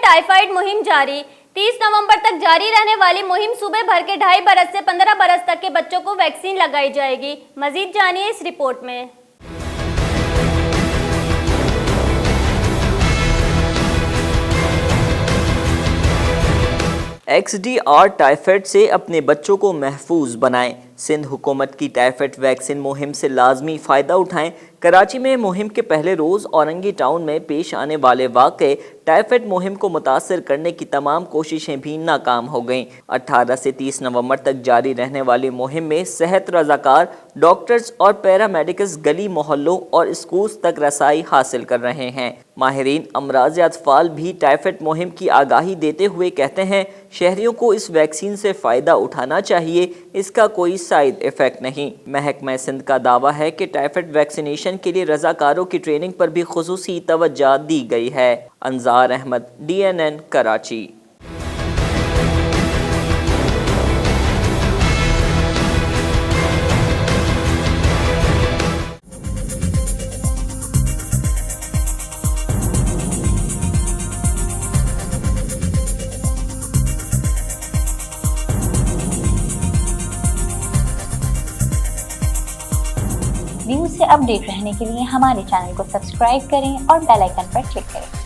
Typhoid मुहिम जारी। 30 नवंबर तक जारी रहने वाली मुहिम सुबह भर के 2.5 बरस से 15 बरस तक के बच्चों को वैक्सीन लगाई जाएगी। मजीद जानिए इस रिपोर्ट में। XDR टाइफाइड से अपने बच्चों को महफूज बनाएं। सिंध हुकूमत की टाइफाइड वैक्सीन मुहिम से लाजमी फ़ायदा उठाएं। कराची में मुहिम के पहले रोज़ औरंगी टाउन में पेश आने वाले वाक़े टाइफाइड मुहिम को मुतासर करने की तमाम कोशिशें भी नाकाम हो गईं। 18 से 30 नवंबर तक जारी रहने वाली मुहिम में सेहत रज़ाकार, डॉक्टर्स और पैरामेडिकल्स गली मोहल्लों और स्कूल्स तक रसाई हासिल कर रहे हैं। माहिरीन अमराज़ अतफ़ाल भी टाइफाइड मुहिम की आगाही देते हुए कहते हैं, शहरियों को इस वैक्सीन से फ़ायदा उठाना चाहिए, इसका कोई साइड इफ़ेक्ट नहीं। महकमा सिंध का दावा है कि टाइफाइड वैक्सीनेशन के लिए रज़ाकारों की ट्रेनिंग पर भी खुसूसी तवज्जो दी गई है। अंजार अहमद, DNN, कराची। न्यूज़ से अपडेट रहने के लिए हमारे चैनल को सब्सक्राइब करें और बेल आइकन पर क्लिक करें।